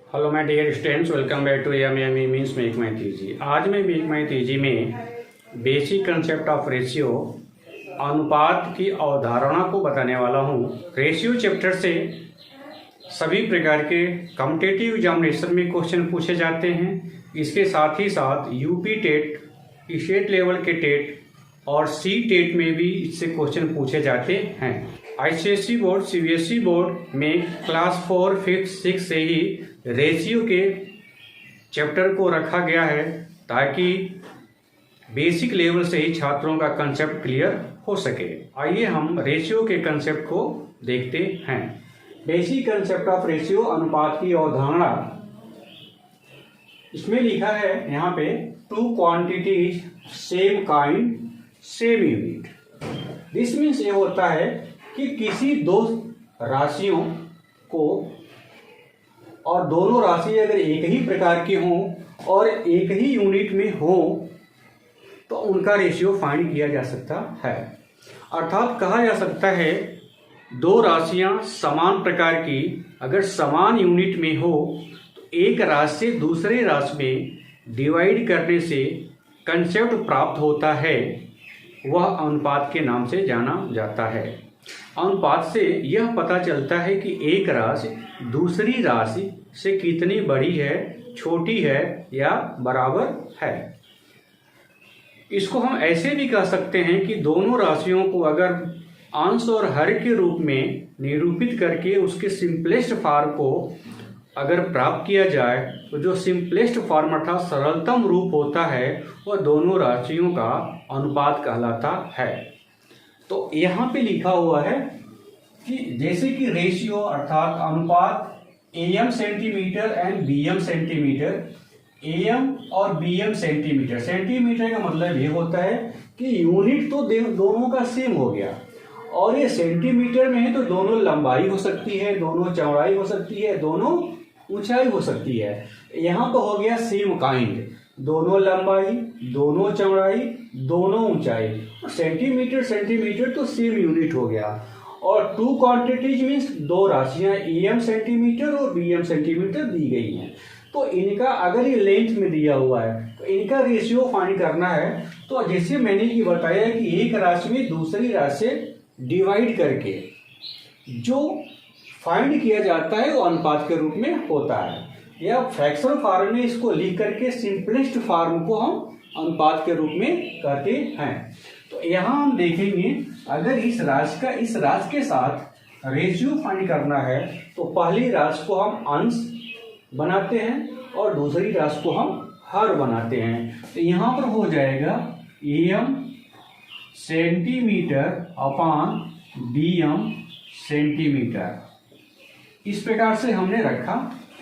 Hello my dear students, welcome back to M means make my TG. आज मैं make my TG में basic concept of ratio अनुपात की अवधारणा को बताने वाला हूँ। रेशियो चैप्टर से सभी प्रकार के कॉम्पिटिटिव एग्जामिनेशन में क्वेश्चन पूछे जाते हैं। इसके साथ ही साथ यूपी टेट, स्टेट लेवल के टेट और सी टेट में भी इससे क्वेश्चन पूछे जाते हैं। आईसीएसई बोर्ड, सीबीएसई बोर्ड में क्लास 4, 5, 6 से ही रेशियो के चैप्टर को रखा गया है ताकि बेसिक लेवल से ही छात्रों का कंसेप्ट क्लियर हो सके। आइए हम रेशियो के कंसेप्ट को देखते हैं। बेसिक कंसेप्ट ऑफ रेशियो, अनुपात की अवधारणा। इसमें लिखा है यहाँ पे, two quantities same kind same unit. This means ये होता है कि किसी दो राशियों को, और दोनों राशि अगर एक ही प्रकार की हों और एक ही यूनिट में हो तो उनका रेशियो फाइंड किया जा सकता है। अर्थात कहा जा सकता है दो राशियां समान प्रकार की अगर समान यूनिट में हो तो एक राशि से दूसरे राशि में डिवाइड करने से कंसेप्ट प्राप्त होता है, वह अनुपात के नाम से जाना जाता है। अनुपात से यह पता चलता है कि एक राशि दूसरी राशि से कितनी बड़ी है, छोटी है या बराबर है। इसको हम ऐसे भी कह सकते हैं कि दोनों राशियों को अगर अंश और हर के रूप में निरूपित करके उसके सिंपलेस्ट फॉर्म को अगर प्राप्त किया जाए तो जो सिंपलेस्ट फॉर्म अर्थात सरलतम रूप होता है वह दोनों राशियों का अनुपात कहलाता है। तो यहाँ पे लिखा हुआ है कि जैसे कि रेशियो अर्थात अनुपात M centimetre and BM centimetre, M और बीएम सेंटीमीटर। सेंटीमीटर का मतलब ये होता है कि यूनिट तो दोनों का सेम हो गया, और ये सेंटीमीटर में है तो दोनों लंबाई हो सकती है, दोनों चौड़ाई हो सकती है, दोनों ऊंचाई हो सकती है। यहाँ तो हो गया सेम काइंड, दोनों लंबाई, दोनों चौड़ाई, दोनों ऊंचाई। सेंटीमीटर सेंटीमीटर तो सेम यूनिट हो गया। और टू क्वांटिटीज मीन्स दो राशियां एम सेंटीमीटर और बीएम सेंटीमीटर दी गई हैं, तो इनका अगर ये लेंथ में दिया हुआ है तो इनका रेशियो फाइंड करना है। तो जैसे मैंने ये बताया कि एक राशि में दूसरी राशि से डिवाइड करके जो फाइंड किया जाता है वो अनुपात के रूप में होता है, या फ्रैक्शनल फॉर्म में इसको लिख करके सिंपलेस्ट फॉर्म को हम अनुपात के रूप में कहते हैं। तो यहाँ हम देखेंगे अगर इस राशि के साथ रेशियो फाइंड करना है तो पहली राशि को हम अंश बनाते हैं और दूसरी राशि को हम हर बनाते हैं। तो यहाँ पर हो जाएगा M centimetre upon BM centimetre. इस प्रकार से हमने रखा।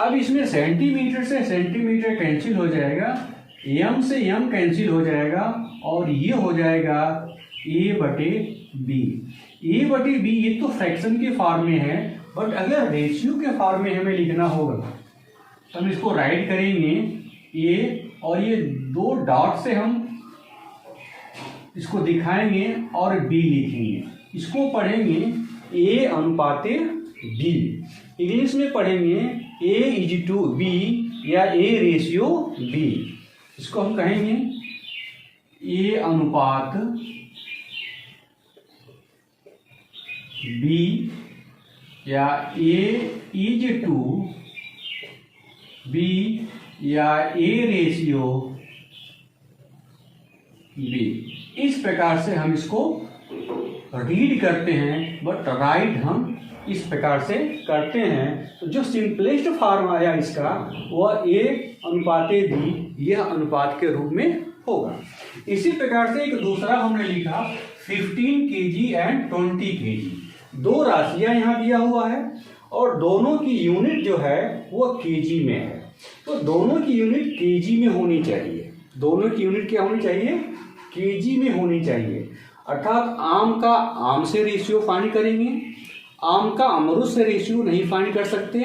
अब इसमें सेंटीमीटर से सेंटीमीटर कैंसिल हो जाएगा, एम से एम कैंसिल हो जाएगा और ये हो जाएगा ए बटे बी। ए बटे बी ये तो फ्रैक्शन के फॉर्म में है, बट अगर रेशियो के फॉर्म में हमें लिखना होगा तो हम इसको राइट करेंगे ए, और ये दो डॉट से हम इसको दिखाएंगे और बी लिखेंगे। इसको पढ़ेंगे ए अनुपाते बी। इंग्लिश में पढ़ेंगे ए इज टू बी या ए रेशियो बी। इसको हम कहेंगे ए अनुपात बी या ए इज टू बी या ए रेशियो बी। इस प्रकार से हम इसको रीड करते हैं, बट राइट हम इस प्रकार से करते हैं। तो जो सिंपलेस्ट फॉर्म आया इसका वह ए अनुपाते बी, यह अनुपात के रूप में होगा। इसी प्रकार से एक दूसरा हमने लिखा 15 kg एंड 20 kg। दो राशियां यहाँ दिया हुआ है और दोनों की यूनिट जो है वह केजी में है, तो दोनों की यूनिट केजी में होनी चाहिए। दोनों की यूनिट क्या होनी चाहिए? केजी में होनी चाहिए। अर्थात आम का आम से रेशियो फाइंड करेंगे, आम का अमरूद से रेशियो नहीं फाइंड कर सकते,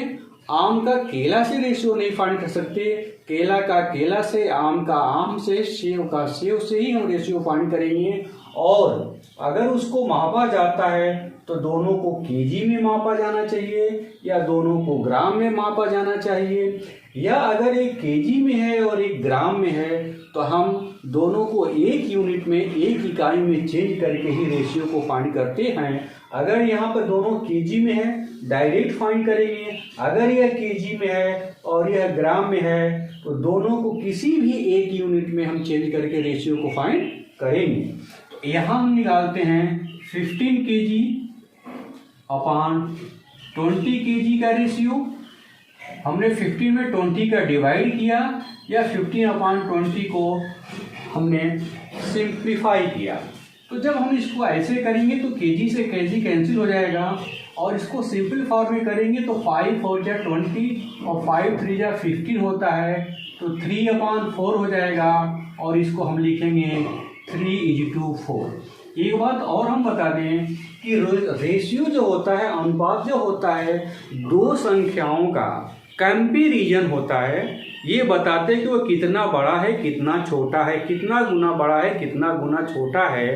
आम का केला से रेशियो नहीं फाइंड कर सकते, केला का केला से, आम का आम से, सेब का सेब से ही हम रेशियो फाइंड करेंगे। और अगर उसको मापा जाता है तो दोनों को केजी में मापा जाना चाहिए या दोनों को ग्राम में मापा जाना चाहिए, या अगर एक केजी में है और एक ग्राम में है तो हम दोनों को एक यूनिट में, एक इकाई में चेंज करके ही रेशियो को फाइंड करते हैं। अगर यहाँ पर दोनों केजी में है डायरेक्ट फाइंड करेंगे, अगर यह केजी में है और यह ग्राम में है तो दोनों को किसी भी एक यूनिट में हम चेंज करके रेशियो को फाइंड करेंगे। तो यहाँ हम निकालते हैं 15 kg अपॉन 20 kg का रेशियो। हमने 15 में 20 का डिवाइड किया या 15 अपॉन 20 को हमने सिंप्लीफाई किया। तो जब हम इसको ऐसे करेंगे तो केजी से केजी कैंसिल हो जाएगा और इसको सिंपल फॉर्म में करेंगे तो 5 4 जा 20 और 5 3 जा 15 होता है, तो 3 अपॉन 4 हो जाएगा और इसको हम लिखेंगे 3:4। एक बात और हम बता दें कि रेशियो जो होता है, अनुपात जो होता है, दो संख्याओं का कंपैरिजन होता है। ये बताते हैं कि वो कितना बड़ा है कितना छोटा है, कितना गुना बड़ा है कितना गुना छोटा है।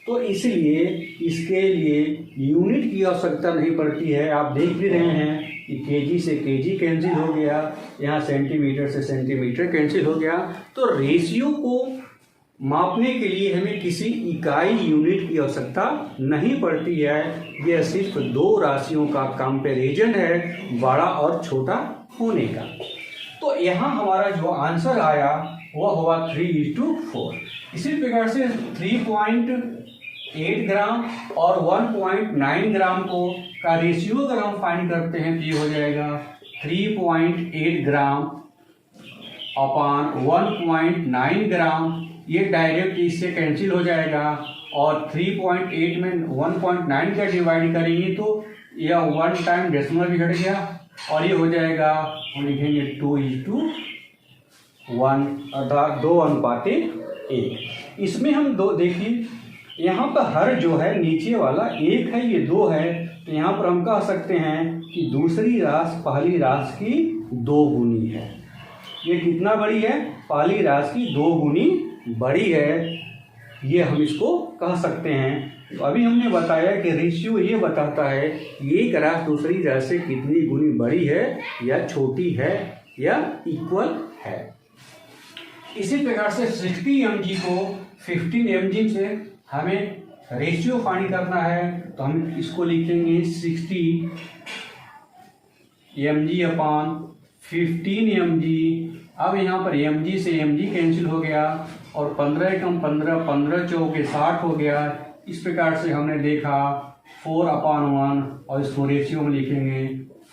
तो इसलिए इसके लिए यूनिट की आवश्यकता नहीं पड़ती है। आप देख भी रहे हैं कि केजी से केजी कैंसिल हो गया, यहाँ सेंटीमीटर से सेंटीमीटर कैंसिल हो गया। तो रेशियो को मापने के लिए हमें किसी इकाई यूनिट की आवश्यकता नहीं पड़ती है। यह सिर्फ दो राशियों का कंपैरिजन है, बड़ा और छोटा होने का। तो यहाँ हमारा जो आंसर आया वह हुआ 3:4। इसी प्रकार से 3.8 ग्राम और 1.9 ग्राम को का रेशियो अगर हम फाइंड करते हैं तो ये हो जाएगा 3.8 ग्राम अपॉन 1.9 ग्राम। ये डायरेक्ट इससे कैंसिल हो जाएगा और 3.8 में 1.9 का डिवाइड करेंगे तो यह 1 टाइम डेसिमल भी घट गया और ये हो जाएगा, हम लिखेंगे 2:1 अर्थात 2:1। इसमें हम दो देखिए यहाँ पर हर जो है नीचे वाला 1 है, ये 2 है, तो यहाँ पर हम कह सकते हैं कि दूसरी राशि पहली राशि की 2 गुनी है। ये कितना बड़ी है? पहली राशि की 2 गुनी बड़ी है, ये हम इसको कह सकते हैं। तो अभी हमने बताया कि रेशियो ये बताता है एक राशि दूसरी राशि से कितनी गुनी बड़ी है या छोटी है या इक्वल है। इसी प्रकार से 60 mg को 15 mg से हमें रेशियो फाइंड करना है, तो हम इसको लिखेंगे 60 mg अपॉन 15 mg। अब यहाँ पर mg से mg कैंसिल हो गया और 15 कम 15, 15 चौके 60 हो गया। इस प्रकार से हमने देखा 4/1 और इसको रेशियो में लिखेंगे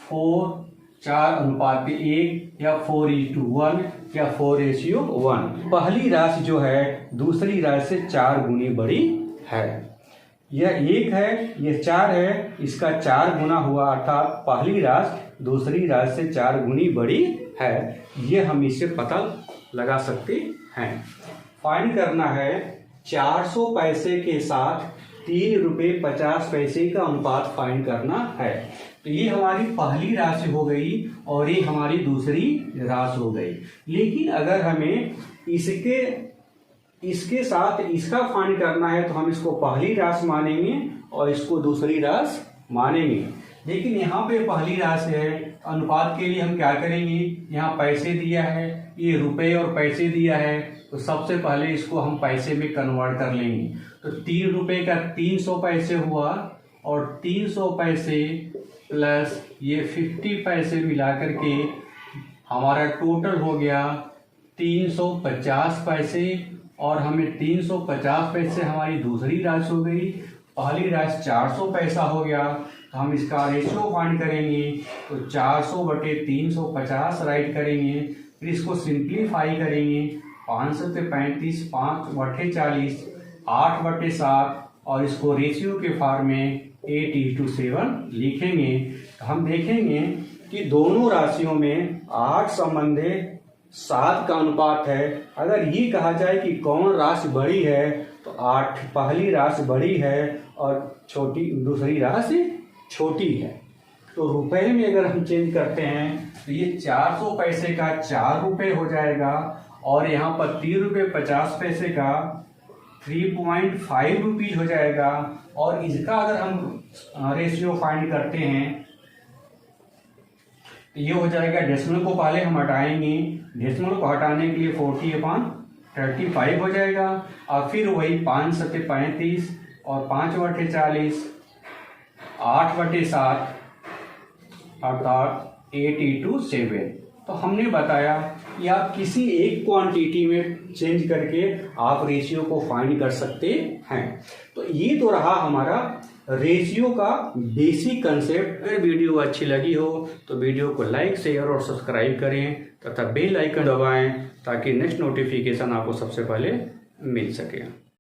4:1 या 4:1 या 4:1। पहली राशि जो है दूसरी राशि से 4 गुनी बड़ी है। यह 1 है, यह 4 है, इसका 4 गुना हुआ अर्थात पहली राशि दूसरी राशि से 4 गुनी बड़ी है। यह हम इससे पता लगा सकते हैं। फाइंड करना है 400 पैसे के साथ 3 रुपये 50 पैसे का अनुपात फाइंड करना है। तो ये हमारी पहली राशि हो गई और ये हमारी दूसरी राशि हो गई। लेकिन अगर हमें इसके साथ इसका फाइंड करना है तो हम इसको पहली राशि मानेंगे और इसको दूसरी राशि मानेंगे। लेकिन यहाँ पे पहली राशि है, अनुपात के लिए हम क्या करेंगे? यहाँ पैसे दिया है, ये रुपए और पैसे दिया है, तो सबसे पहले इसको हम पैसे में कन्वर्ट कर लेंगे। तो 3 रुपए का 300 पैसे हुआ और 300 पैसे प्लस ये 50 पैसे मिला करके हमारा टोटल हो गया 350 पैसे। और हमें 350 पैसे हमारी दूसरी राशि हो गई, पहली राशि 400 पैसा हो गया। तो हम इसका रेशियो फाइंड करेंगे तो 400/350 राइट करेंगे, फिर इसको सिंप्लीफाई करेंगे 5 से 35, 5/40, 8/7 और इसको रेशियो के फॉर्म में 8:7 लिखेंगे। तो हम देखेंगे कि दोनों राशियों में 8 संबंधे 7 का अनुपात है। अगर ये कहा जाए कि कौन राशि बड़ी है तो 8 पहली राशि बड़ी है और छोटी दूसरी राशि छोटी है। तो रुपए में अगर हम चेंज करते हैं तो ये 400 पैसे का 4 रुपये हो जाएगा और यहाँ पर 3 रुपये 50 पैसे का 3.5 रुपीज हो जाएगा। और इसका अगर हम रेशियो फाइंड करते हैं, ये हो जाएगा, डेसिमल को पहले हम हटाएंगे, डेसिमल को हटाने के लिए 40/35 हो जाएगा। और फिर वही 5 सत्ते 35 और 5 बटे 40, 8 बटे 7 अर्थात 8×7। तो हमने बताया कि आप किसी एक क्वांटिटी में चेंज करके आप रेशियो को फाइंड कर सकते हैं। तो ये तो रहा हमारा रेशियो का बेसिक कंसेप्ट। अगर वीडियो अच्छी लगी हो तो वीडियो को लाइक, शेयर और सब्सक्राइब करें तथा बेल आइकन दबाएं ताकि नेक्स्ट नोटिफिकेशन आपको सबसे पहले मिल सके।